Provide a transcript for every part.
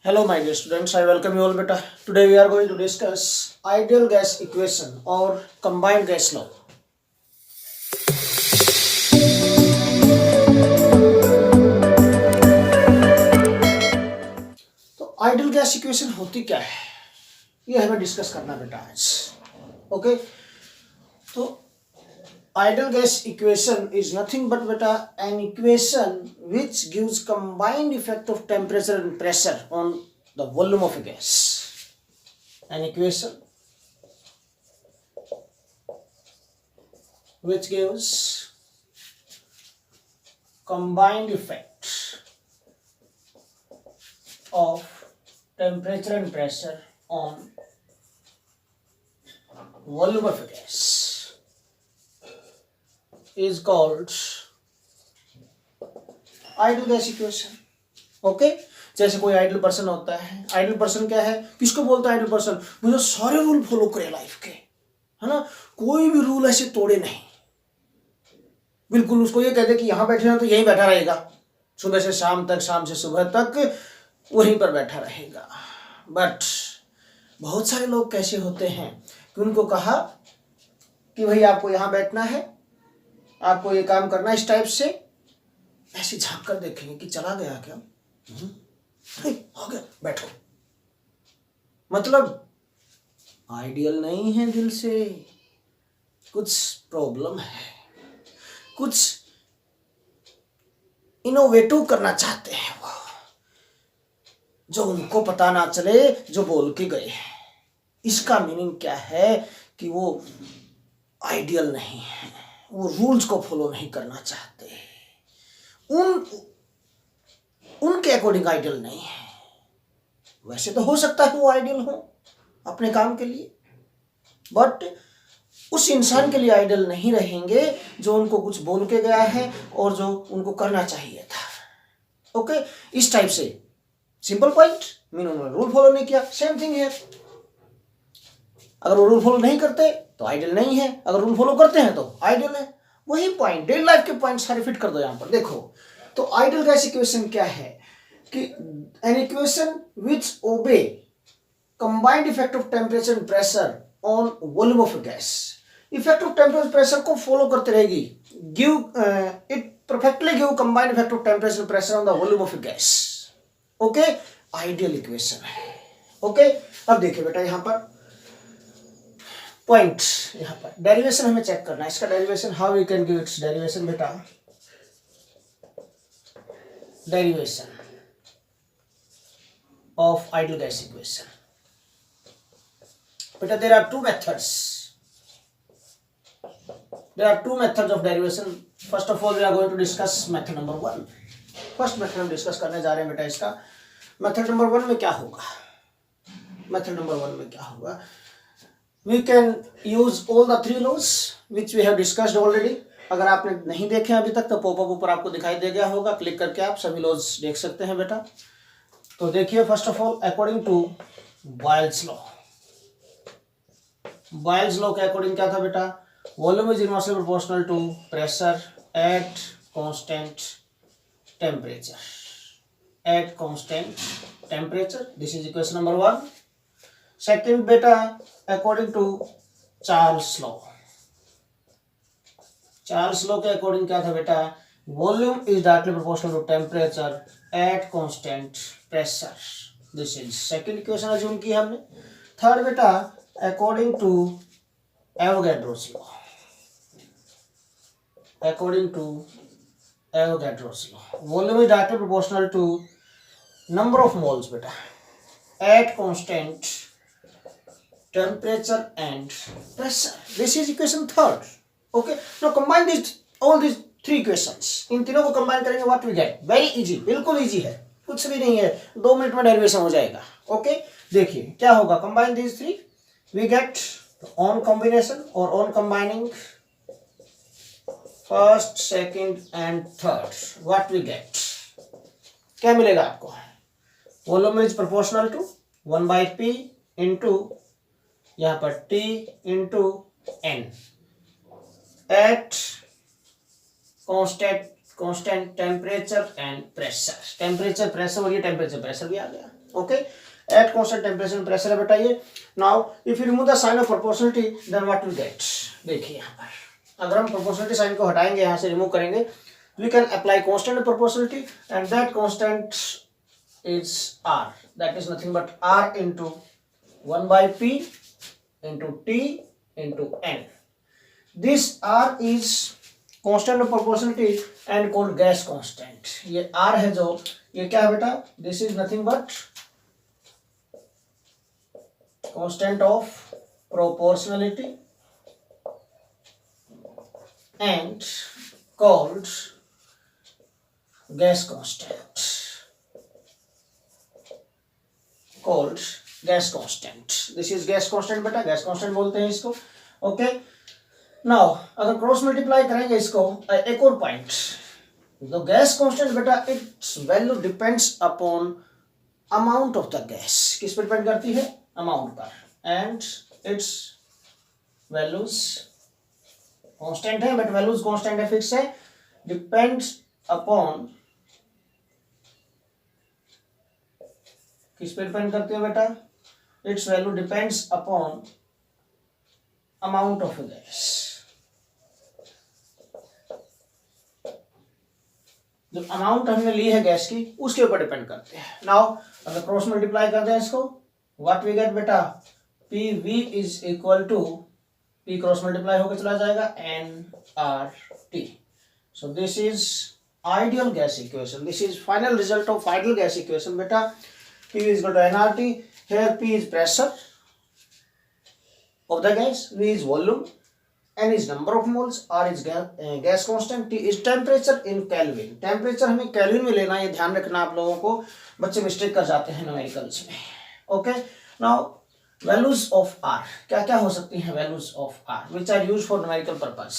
Hello my dear students, I welcome you all beta. Today we are going to discuss ideal gas equation or combined gas law. तो ideal gas equation होती क्या है ये हमें discuss करना बेटा आज. ओके, तो ideal gas equation is nothing but beta an equation which gives combined effect of temperature and pressure on the volume of a gas. An equation which gives combined effect of temperature and pressure on volume of a gas is called ideal gas equation. Okay, जैसे कोई ideal person होता है. Ideal person क्या है, किसको बोलता है ideal person? मुझे सारे रूल फॉलो करे लाइफ के, है ना, कोई भी रूल ऐसे तोड़े नहीं. बिल्कुल उसको ये कहते कि यहां बैठे ना तो यहीं बैठा रहेगा, सुबह से शाम तक, शाम से सुबह तक वहीं पर बैठा रहेगा. बट बहुत सारे लोग कैसे होते हैं कि उनको कहा कि भाई आपको यहां बैठना है, आपको ये काम करना है, इस टाइप से ऐसे झांक कर देखेंगे कि चला गया क्या, हो गया, बैठो. मतलब आइडियल नहीं है, दिल से कुछ प्रॉब्लम है, कुछ इनोवेटिव करना चाहते हैं वो, जो उनको पता ना चले, जो बोल के गए. इसका मीनिंग क्या है कि वो आइडियल नहीं है, वो रूल्स को फॉलो नहीं करना चाहते, उनके अकॉर्डिंग आइडियल नहीं है. वैसे तो हो सकता है कि वो आइडियल हो अपने काम के लिए, बट उस इंसान के लिए आइडियल नहीं रहेंगे जो उनको कुछ बोल के गया है और जो उनको करना चाहिए था. ओके, इस टाइप से सिंपल पॉइंट, मीन उन्होंने रूल फॉलो नहीं किया. सेम थिंग है, अगर वो रूल फॉलो नहीं करते तो आइडियल नहीं है, अगर रूल फॉलो करते हैं तो आइडियल है. वही पॉइंट, डेली लाइफ के पॉइंट सारे फिट कर दो यहां पर. देखो, तो आइडियल गैस इक्वेशन क्या है कि N equation which obey combined effect of temperature and pressure on volume of gas. Effect of temperature pressure को फॉलो करते रहेगी, give it perfectly give combined effect of temperature and pressure on the volume of gas. Okay, ideal equation है. Okay, अब देखिए बेटा यहां पर point, यहां पर डेरिवेशन हमें चेक करना है. इसका derivation how we can give its derivation बेटा. Derivation of ideal gas equation बेटा, there are two methods. There are two methods of derivation. First of all we are going to discuss method number 1. First method हम discuss करने जा रहे हैं बेटा. इसका method number 1 में क्या होगा, मेथड नंबर 1 में क्या होगा, we can use all the three laws which we have discussed already. अगर आपने नहीं देखे अभी तक तो पॉपअप ऊपर आपको दिखाई दे गया होगा, क्लिक करके आप सभी लॉज देख सकते हैं बेटा. तो देखिए, first of all according to Boyle's law. Boyle's law के अकॉर्डिंग क्या था बेटा, volume is inversely proportional to pressure at constant temperature. At constant temperature, this is equation number 1. Second बेटा, according to Charles law. Charles law के according क्या था बेटा, volume is directly proportional to temperature at constant pressure. This is second equation assume की हमने. Third बेटा, according to Avogadro's law. According to Avogadro's law, volume is directly proportional to number of moles बेटा at constant temperature and pressure. This is equation 3rd. Okay, now combine all these three equations. इन तीनों को combine करेंगे, what we get? Very easy, बिल्कुल easy है, कुछ भी नहीं है, 2 मिनट में डेरिवेशन हो जाएगा. ओके, देखिए क्या होगा, combine these three, we get on combination or on combining first, second and third. What we get? क्या मिलेगा आपको, volume is proportional to 1/p into यहां पर T into N at constant temperature and pressure, temperature pressure, और ये temperature pressure भी आ गया, okay. At constant temperature and pressure है बेटा ये। Now if you remove the sign of proportionality then what will get, देखिए यहाँ पर अगर हम प्रोपोर्शनलिटी साइन को हटाएंगे, यहाँ से रिमूव करेंगे, we can apply constant proportionality and that constant is r, that is nothing but r into 1 by p into t into n. This r is constant of proportionality and called gas constant. ये r है जो, ये क्या है बेटा, this is nothing but constant of proportionality and called gas constant. Called gas constant. This is gas constant बेटा, gas constant बोलते हैं इसको, ओके। नाउ अगर क्रॉस मल्टीप्लाई करेंगे इसको, एक और पॉइंट, द गैस कांस्टेंट बेटा it's value depends upon amount of the gas, किस पर डिपेंड करती है, अमाउंट पर, एंड इट्स वैल्यूज कांस्टेंट है, बट वैल्यूज कांस्टेंट है, फिक्स है, डिपेंड्स अपॉन, किस पे डिपेंड करते हो बेटा, it's value depends upon amount of gas, जो अमाउंट हमने ली है गैस की उसके ऊपर डिपेंड करते हैं। नाउ अगर क्रॉस मल्टीप्लाई करते हैं इसको, व्हाट वी गेट बेटा, P V is equal to, P cross multiply होकर चला जाएगा n R T. So this is ideal gas equation, this is final result of ideal gas equation बेटा। P is equal to nRT. Here P is pressure of the gas, V is volume, N is number of moles, R is gas constant, T is temperature in Kelvin. Temperature हमें Kelvin में लेना, ये ध्यान रखना आप लोगों को, बच्चे मिस्टेक कर जाते हैं न्यूमेरिकल्स में, okay. Now values of R, क्या क्या हो सकती हैं values of R which are used for numerical purpose।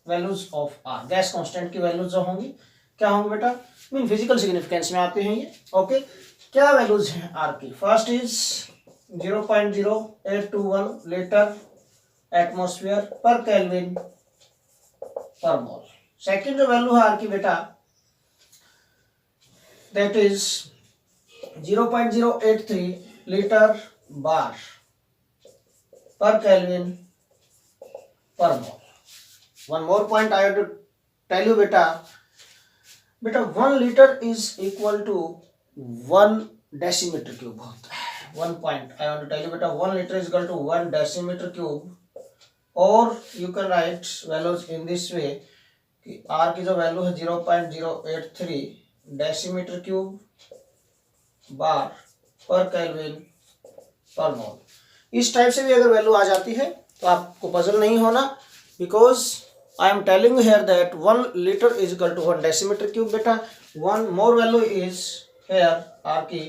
Values of R, gas constant की वैल्यूज जो होंगी क्या होंगे बेटा, मीन फिजिकल सिग्निफिकेंस में आते हैं ये, ओके। क्या वैल्यूज हैं आर की, फर्स्ट इज 0.0821 लीटर एटमॉस्फेयर पर केल्विन पर मोल। सेकंड जो वैल्यू है आर की बेटा, that is 0.083 litre bar per kelvin per mole. One more point I have to tell you बेटा, 1 litre is equal to 1 decimetre cube होता है। One point I want to tell you बेटा, 1 litre is equal to 1 decimetre cube, और you can write values in this way कि R की जो value है 0.083 decimetre cube बार per kelvin per मोल। इस type से भी अगर वैल्यू आ जाती है तो आपको पजल नहीं होना, because I am telling you here that 1 liter is equal to 1 decimeter cube beta. One more value is here R key,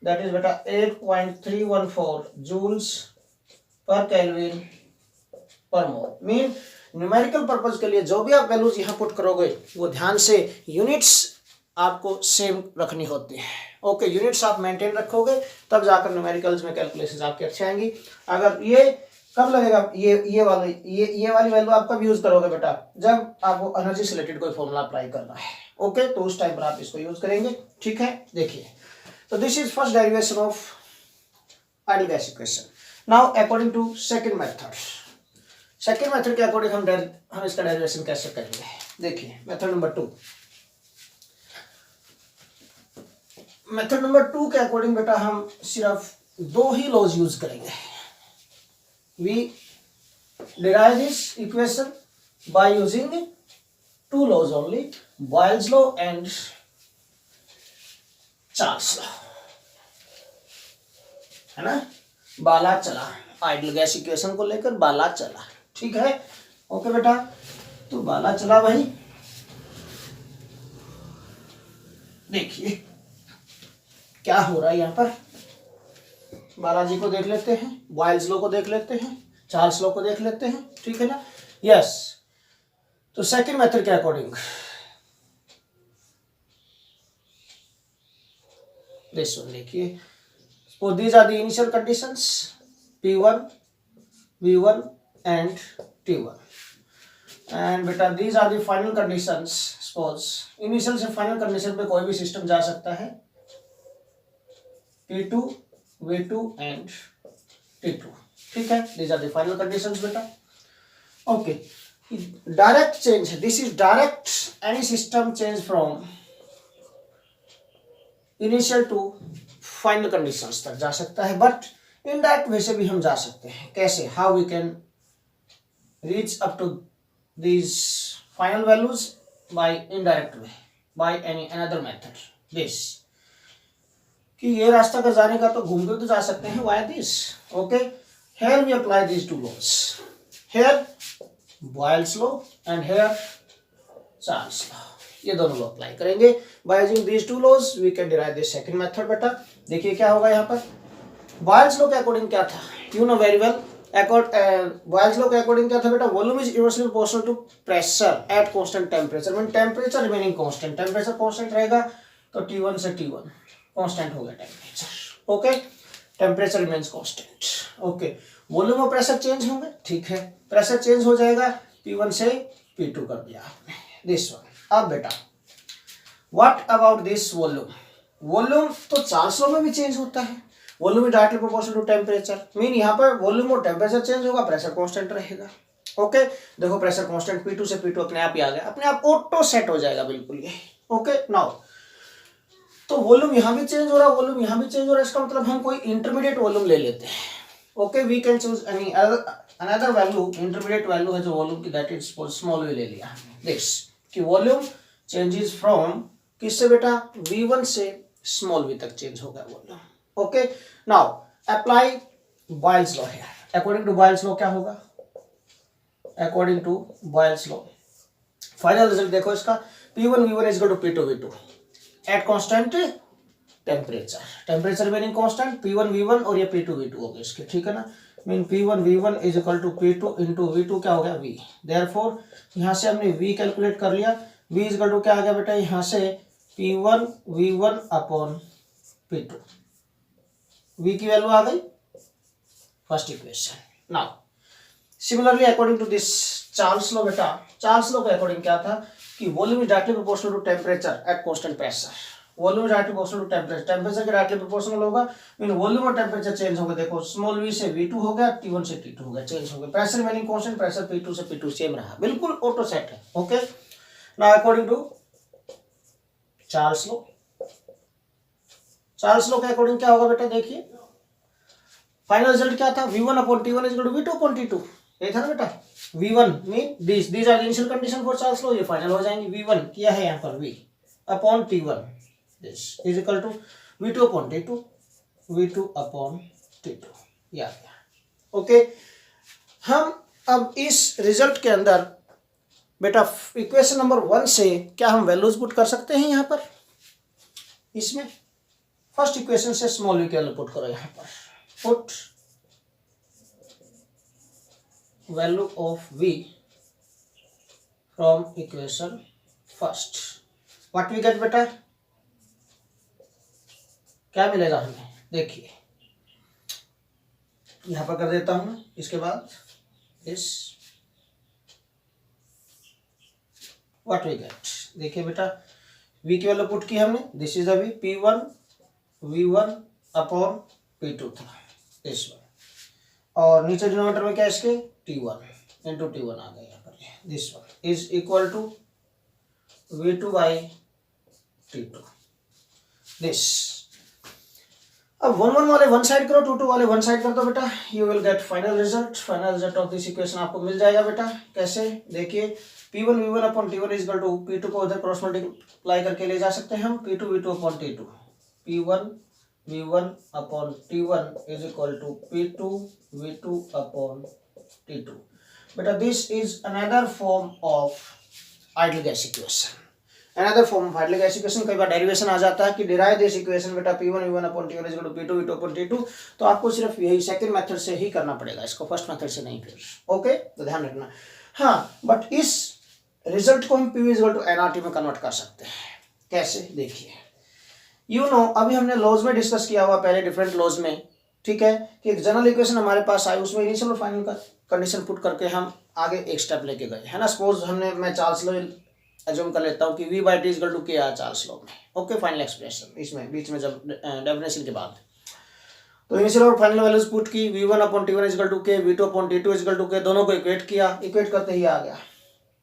that is beta 8.314 joules per Kelvin per mole. Mean numerical purpose के लिए जो भी आप values यहाँ put करोगे वो ध्यान से यूनिट्स आपको सेम रखनी होती है, ओके। यूनिट्स आप मेंटेन रखोगे तब जाकर न्यूमेरिकल्स में कैलकुलेशंस आपकी अच्छी आएंगी। अगर ये कब लगेगा, ये वाली वैल्यू आप कब यूज करोगे बेटा, जब आपको एनर्जी से रिलेटेड कोई फॉर्मूला अप्लाई करना है, ओके, तो उस टाइम पर आप इसको यूज करेंगे, ठीक है। देखिए, तो this is first derivation of ideal gas equation. Now according to second method, second method के अकॉर्डिंग हम इसका डेरिवेशन कैसे करेंगे, देखिए मेथड नंबर 2। मेथड नंबर 2 के अकॉर्डिंग बेटा हम सिर्फ 2 ही लॉज यूज करेंगे। We derive this equation by using 2 laws only, Boyle's law and Charles law, है ना। बाला चला, आइडियल गैस इक्वेशन को लेकर बाला चला, ठीक है, ओके बेटा। तो बाला चला भाई, देखिए क्या हो रहा है यहाँ पर, बालाजी को देख लेते हैं, बॉयल्स लॉ को देख लेते हैं, चार्ल्स लॉ को देख लेते हैं, ठीक है ना, यस। तो सेकंड मेथड के अकॉर्डिंग दिस वन, देखिए, suppose these are the initial conditions P1, V1 and T1, and बेटा these are the final conditions. Suppose initial से फाइनल कंडीशन पे कोई भी सिस्टम जा सकता है, P2, V2 एंड T2, ठीक है। These are the final conditions बेटा। ओके, डायरेक्ट चेंज है, this is direct, any system change from initial to final conditions तक जा सकता है, बट इनडायरेक्ट वे से भी हम जा सकते हैं। कैसे? How we can reach up to these final values by indirect way, by any another method, this कि ये रास्ता कर जाने का तो घूम के तो जा सकते हैं via this। okay, here we apply these two laws, here Boyle's law and here Charles law, ये दोनों लॉ अप्लाई करेंगे। by using these two laws we can derive this second method। बेटा देखिए क्या होगा यहाँ पर, Boyle's law के अकॉर्डिंग क्या था, you know very well, Boyle's law के अकॉर्डिंग क्या था बेटा, volume is inversely proportional to pressure at constant temperature. Mean temperature remaining constant, temperature constant रहेगा तो T1 से T1 कांस्टेंट हो गया temperature. Okay, temperature remains constant. Okay, volume और प्रेशर चेंज होंगे, ठीक है, प्रेशर चेंज हो जाएगा, P1 से P2 कर दिया आपने, दिस वन। अब बेटा what about this volume, volume तो चार्ल्स लॉ में भी चेंज होता है, volume is directly proportional to temperature. Mean यहाँ पर वॉल्यूम और टेम्परेचर चेंज होगा, प्रेशर कांस्टेंट रहेगा। ओके, देखो प्रेशर कांस्टेंट P2 से P2 अपने आप ही आ गया, अपने आप ऑटो सेट हो जाएगा बिल्कुल ये। ओके, नाउ तो वॉल्यूम यहाँ भी चेंज हो रहा है, वॉल्यूम यहाँ भी चेंज हो रहा है, इसका मतलब हम कोई इंटरमीडिएट वॉल्यूम ले लेते हैं। Okay, we can choose any another value, intermediate value है जो वॉल्यूम की, दैट इज स्मॉल वी ले लिया दिस, कि वॉल्यूम चेंजेस फ्रॉम किससे बेटा, V1 से स्मॉल v तक चेंज होगा volume. Okay, now apply Boyle's law है। अकॉर्डिंग टू बॉयल्स लॉ क्या होगा, according to Boyle's law final result देखो इसका, P1 V1 is equal to P2 V2 at constant temperature, temperature remaining constant, P1 V1 और ये P2 V2 हो गए इसके, ठीक है ना। Mean P1 V1 is equal to P2 into V2 क्या हो गया V। देयरफॉर यहाँ से हमने V कैलकुलेट कर लिया, V इज इक्वल टू क्या आ गया बेटा, यहाँ से P1 V1 upon P2, V की वैल्यू आ गई first equation. Now similarly according to this Charles law बेटा, चार्ल्स लॉ के अकॉर्डिंग क्या था कि volume is directly proportional to temperature at constant pressure, volume is directly proportional to temperature, temperature के directly proportional होगा, mean volume और temperature change होगा। देखो स्मॉल v से V2 हो गया, T1 से T2 हो गया, चेंज हो गया, pressure remaining constant, pressure P2 से P2 सेम रहा, बिल्कुल ऑटो सेट है। Okay, now according to Charles law, Charles law के अकॉर्डिंग क्या होगा बेटा, देखिए फाइनल रिजल्ट क्या था, V1 upon T1 is equal to V2 upon T2, ये था ना बेटा। V1 mean these are initial condition for Charles law, ये फाइनल हो जाएंगे। V1 किया है यहाँ पर V upon T1 this is equal to V2 upon T2, V2 upon T2, या ओके। हम अब इस रिजल्ट के अंदर बेटा इक्वेशन नंबर 1 से क्या हम वैल्यूज पुट कर सकते हैं यहाँ पर, इसमें फर्स्ट इक्वेशन से स्मॉल v की वैल्यू पुट करो यहाँ पर, put value of v from equation first, what we get बेटा, क्या मिलेगा हमें, देखिए यहां पर कर देता हूं मैं, इसके बाद इस व्हाट वी गेट, देखिए बेटा v की वैल्यू पुट की हमने, दिस इज अभी P1 V1 अपॉन P2 था इस वन, और नीचे डिनोमिनेटर में क्या इसके T1 इंटू T1 आ गया यहाँ पर, this one is equal to V2 by T2 this. अब 1 1 वाले वन साइड करो, 2 2 वाले वन साइड कर दो बेटा, you will get final result. Final result of this equation आपको मिल जाएगा बेटा, कैसे, देखिए P1 V1 upon T1 is equal to P2 को उधर क्रॉस मल्टीप्लाई करके ले जा सकते हैं हम, P2 V2 upon T2, P1 V1 upon T1 is equal to P2 V2 upon T2। बेटा this is another form of ideal gas equation, another form of ideal gas equation. कई बार derivation आ जाता है कि डिराइव दिस इक्वेशन बेटा P1 V1 upon T1 is equal to P2 V2 upon T2, तो आपको सिर्फ यही सेकंड मेथड से ही करना पड़ेगा, इसको फर्स्ट मेथड से नहीं फिर। ओके, तो ध्यान रखना। हाँ, बट इस रिजल्ट को हम P is equal to nRT में कन्वर्ट कर सकते हैं, कैसे, देखिए यू नो अभी हमने लॉज में डिस्कस किया हुआ पहले डिफरेंट लॉज में, ठीक है, कि एक जनरल इक्वेशन हमारे पास आई, उसमें इनिशियल और फाइनल का कंडीशन पुट करके हम आगे एक स्टेप लेके गए, है ना। सपोज मैं चार्ल्स लॉ एज्यूम कर लेता हूँ कि v by T is equal to k आया चार्ल्स लॉ में, ओके, फाइनल एक्सप्रेशन इसमें बीच में जब डेफिनेशन के बाद, तो इनिशियल और फाइनल वैल्यूज पुट की, v1 upon T one is equal to k, v2 upon T two is equal to k, दोनों को इक्वेट किया, इक्वेट करते ही आ गया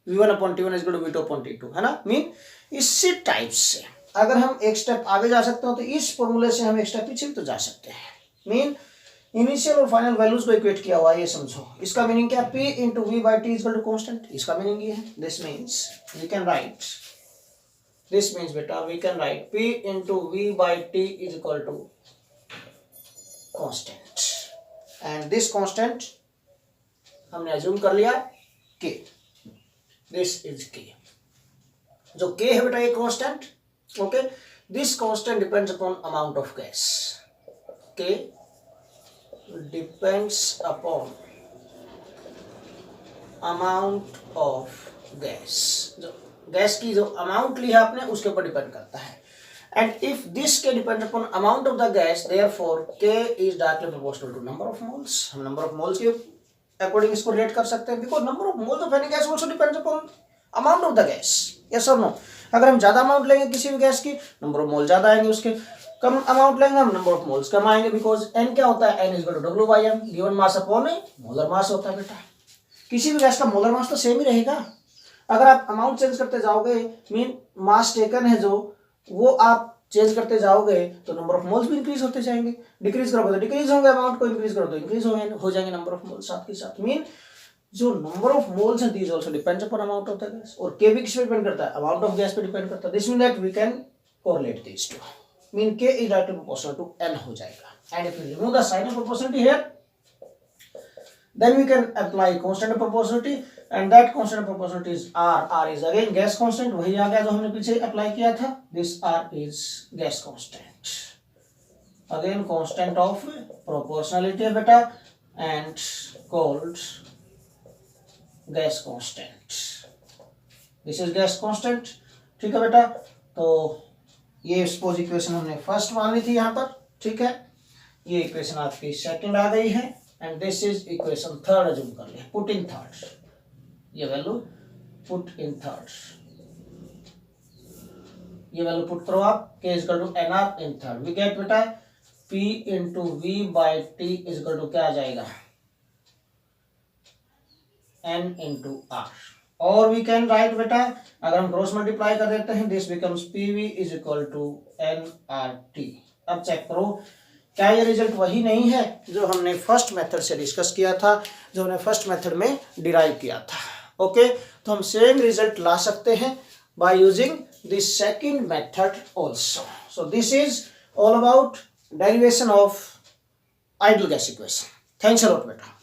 v1 upon T one is equal to v2 upon T two, है ना। मीन इसी टाइप से अगर हम एक स्टेप आगे जा सकते हो तो इस फॉर्मूले से हम एक स्टेप पीछे भी तो जा सकते हैं। मीन इनिशियल और फाइनल वैल्यूज को इक्वेट किया हुआ है, ये समझो। इसका मीनिंग क्या है, p into V by T is equal to constant, इसका मीनिंग ये है। This means we can write, this means बेटा we can write p into V by T is equal to constant, and this constant हमने assume कर लिया k, this is k। जो k है बेटा ये constant, okay. This constant depends upon amount of gas, k depends upon amount of gas, जो gas की जो अमाउंट ली है आपने उसके ऊपर डिपेंड करता है। And if this k depend upon amount of the gas, therefore k is directly proportional to number of moles. हम नंबर ऑफ मोल्स के अकॉर्डिंग इसको रिलेट कर सकते हैं, because number of moles of any gas also depends upon amount of the gas, yes और no. अगर हम ज्यादा अमाउंट लेंगे किसी भी गैस की, नंबर ऑफ मोल ज्यादा आएंगे, उसके कम अमाउंट लेंगे हम, नंबर ऑफ मोल्स कम आएंगे, बिकॉज n क्या होता है, n is equal to W by M, given mass upon molar mass होता है बेटा। किसी भी गैस का मोलर मास तो सेम ही रहेगा। अगर आप अमाउंट चेंज करते जाओगे, मीन मास टेकन है जो वो आप चेंज करते जाओगे तो नंबर ऑफ मोल्स भी इंक्रीज होते जाएंगे, डिक्रीज करोगे तो डिक्रीज होंगे, अमाउंट को इंक्रीज करो तो इंक्रीज हो जाएंगे नंबर ऑफ मोल्स साथ के साथ। मीन जो नंबर ऑफ मोल्स हैं these also depends upon amount of the gas, और k भी किस पे डिपेंड करता है, अमाउंट ऑफ गैस पे डिपेंड करता है। This mean that we can correlate this to, mean k is directly proportional to n हो जाएगा। And if you remove the sign of proportionality here, then we can apply constant of proportionality, and that constant of proportionality is r is again gas constant, वही आ गया जो हमने पीछे apply किया था। this r is gas constant, again constant of proportionality है बेटा, and called gas constant, this is gas constant, ठीक है बेटा। तो ये सपोज इक्वेशन हमने फर्स्ट मान ली थी यहाँ पर, ठीक है। ये इक्वेशन आपकी सेकंड आ गई है, and this is equation third assume कर लिया, पुट इन थर्ड, ये वैल्यू पुट इन थर्ड, ये वैल्यू पुट करो आप, k is equal to n R in third, we get बेटा p into V by T is equal to क्या आ जाएगा, n इंटू आर। और वी कैन राइट बेटा, अगर हम क्रॉस मल्टीप्लाई कर देते हैं, this becomes pv is equal to nRT। अब चेक करो क्या ये रिजल्ट वही नहीं है जो हमने फर्स्ट मेथड से डिस्कस किया था, जो हमने फर्स्ट मेथड में डिराइव किया था, ओके। तो हम सेम रिजल्ट ला सकते हैं by using this second method also. So this is all about derivation of ideal gas equation. Thanks a lot बेटा।